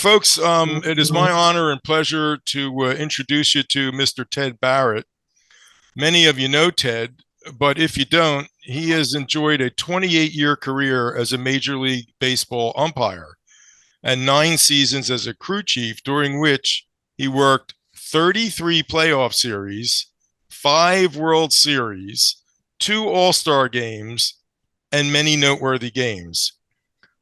Folks, it is my honor and pleasure to introduce you to Mr. Ted Barrett. Many of you know Ted, but if you don't, he has enjoyed a 28-year career as a Major League Baseball umpire and 9 seasons as a crew chief, during which he worked 33 playoff series, 5 World Series, 2 All-Star games, and many noteworthy games.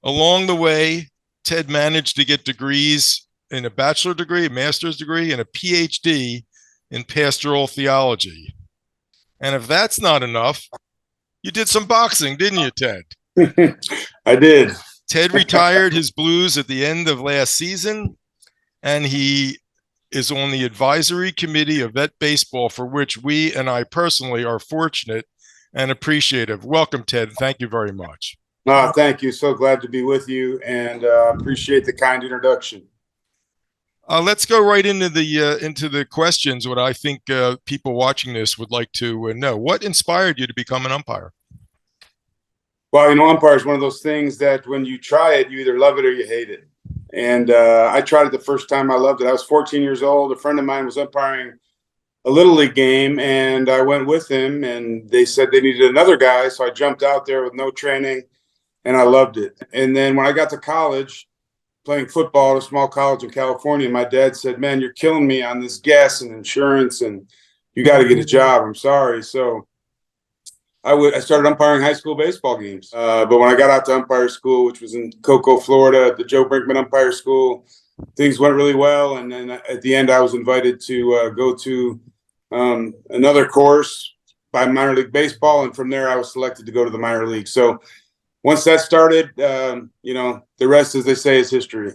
Along the way, Ted managed to get degrees in a bachelor degree, a master's degree, and a PhD in pastoral theology. And if that's not enough, you did some boxing, didn't you, Ted? I did. Ted retired his Blues at the end of last season, and he is on the advisory committee of Vetbaseball, for which we and I personally are fortunate and appreciative. Welcome, Ted. Thank you very much. Thank you. So glad to be with you, and appreciate the kind introduction. Let's go right into the questions. What I think people watching this would like to know: what inspired you to become an umpire? Well, umpire is one of those things that when you try it, you either love it or you hate it. And I tried it the first time. I loved it. I was 14 years old. A friend of mine was umpiring a Little League game, and I went with him, and they said they needed another guy. So I jumped out there with no training, and I loved it. And then when I got to college, playing football at a small college in California, my dad said, "Man, you're killing me on this gas and insurance, and you got to get a job. I'm sorry." So I started umpiring high school baseball games. But when I got out to umpire school, which was in Cocoa, Florida, at the Joe Brinkman Umpire School, things went really well. And then at the end, I was invited to go to another course by minor league baseball. And from there, I was selected to go to the minor league. So once that started, the rest, as they say, is history.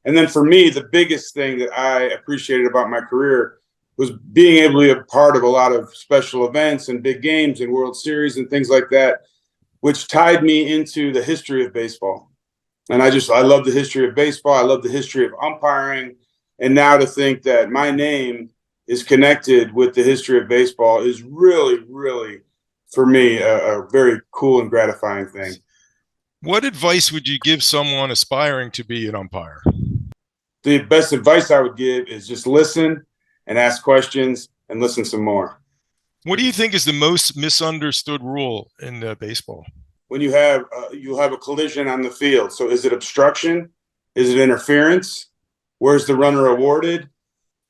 And then for me, the biggest thing that I appreciated about my career was being able to be a part of a lot of special events and big games and World Series and things like that, which tied me into the history of baseball. And I love the history of baseball. I love the history of umpiring. And now to think that my name is connected with the history of baseball is really, really, for me, a very cool and gratifying thing. What advice would you give someone aspiring to be an umpire? The best advice I would give is just listen and ask questions and listen some more. What do you think is the most misunderstood rule in baseball? When you have a collision on the field. So is it obstruction? Is it interference? Where's the runner awarded?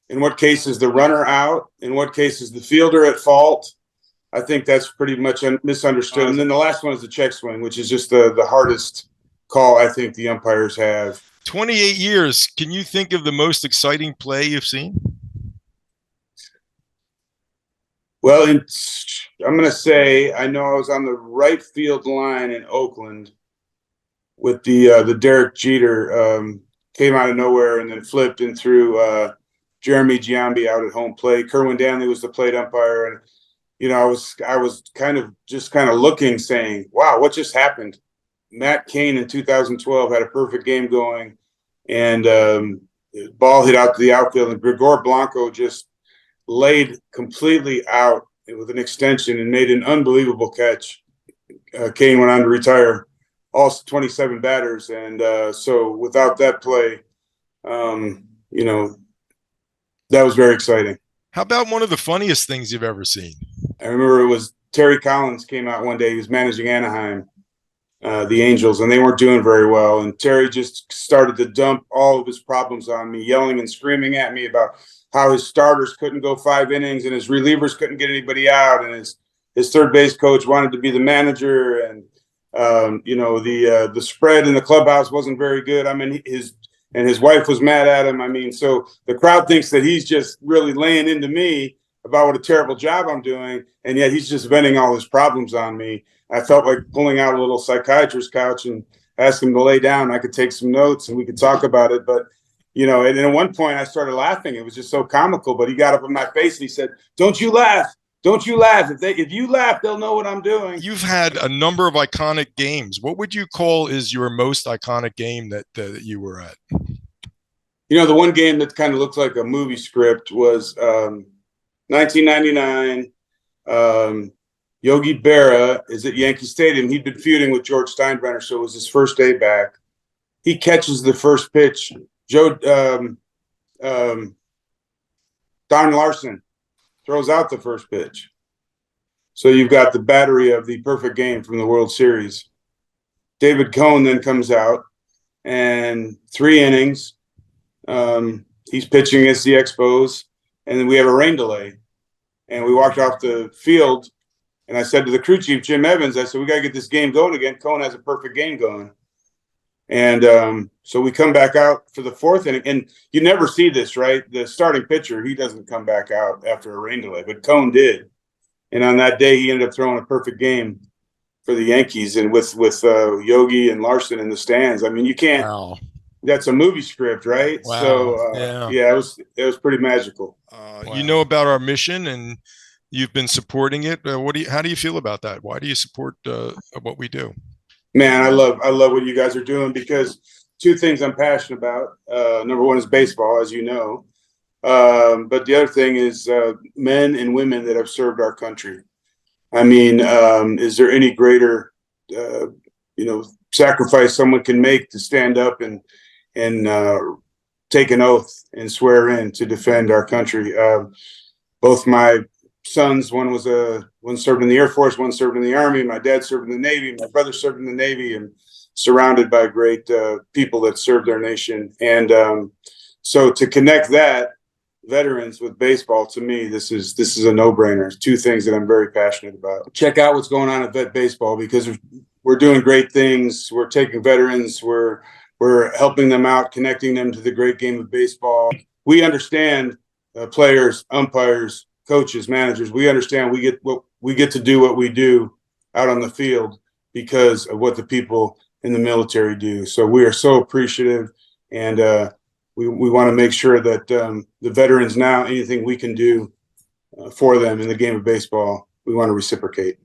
In what case is the runner out? In what case is the fielder at fault? I think that's pretty much misunderstood. And then the last one is the check swing, which is just the hardest call I think the umpires have. 28 years. Can you think of the most exciting play you've seen? Well, I'm going to say I know I was on the right field line in Oakland with the Derek Jeter came out of nowhere and then flipped and threw Jeremy Giambi out at home plate. Kerwin Danley was the plate umpire, and I was kind of looking, saying, "Wow, what just happened?" Matt Cain in 2012 had a perfect game going, and ball hit out to the outfield, and Gregor Blanco just laid completely out with an extension and made an unbelievable catch. Cain went on to retire all 27 batters. And so without that play, that was very exciting. How about one of the funniest things you've ever seen? I remember it was Terry Collins came out one day. He was managing Anaheim, the Angels, and they weren't doing very well. And Terry just started to dump all of his problems on me, yelling and screaming at me about how his starters couldn't go 5 innings and his relievers couldn't get anybody out, and his third base coach wanted to be the manager, and the spread in the clubhouse wasn't very good. I mean, his wife was mad at him. I mean, so the crowd thinks that he's just really laying into me about what a terrible job I'm doing, and yet he's just venting all his problems on me. I felt like pulling out a little psychiatrist couch and asking him to lay down. I could take some notes and we could talk about it, but and at one point I started laughing. It was just so comical, but he got up in my face and he said, "Don't you laugh. Don't you laugh. If you laugh, they'll know what I'm doing." You've had a number of iconic games. What would you call is your most iconic game that you were at? The one game that kind of looked like a movie script was 1999. Yogi Berra is at Yankee Stadium. He'd been feuding with George Steinbrenner, so it was his first day back. He catches the first pitch Joe Don Larson throws out the first pitch. So you've got the battery of the perfect game from the World Series. David Cone then comes out, and 3 innings. He's pitching against the Expos, and then we have a rain delay. And we walked off the field, and I said to the crew chief, Jim Evans, I said, we got to get this game going again. Cone has a perfect game going. And so we come back out for the 4th inning, and you never see this, right? The starting pitcher, he doesn't come back out after a rain delay, but Cone did. And on that day, he ended up throwing a perfect game for the Yankees, and with Yogi and Larson in the stands. I mean, you can't. Wow. That's a movie script, right? Wow. So yeah, it was pretty magical. Wow. You know about our mission, and you've been supporting it. How do you feel about that? Why do you support what we do? Man, I love what you guys are doing, because 2 things I'm passionate about. Number 1 is baseball, as you know. But the other thing is men and women that have served our country. I mean, is there any greater, sacrifice someone can make to stand up and take an oath and swear in to defend our country? Both my sons, one served in the Air Force, one served in the Army. My dad served in the Navy. My brother served in the Navy, and surrounded by great people that served their nation. And so to connect that, veterans with baseball, to me, this is a no-brainer. It's 2 things that I'm very passionate about. Check out what's going on at Vetbaseball, because we're doing great things. We're taking veterans, we're helping them out, connecting them to the great game of baseball. We understand players, umpires, coaches, managers. We understand we get to do what we do out on the field because of what the people in the military do. So we are so appreciative, and we want to make sure that the veterans now, anything we can do for them in the game of baseball, we want to reciprocate.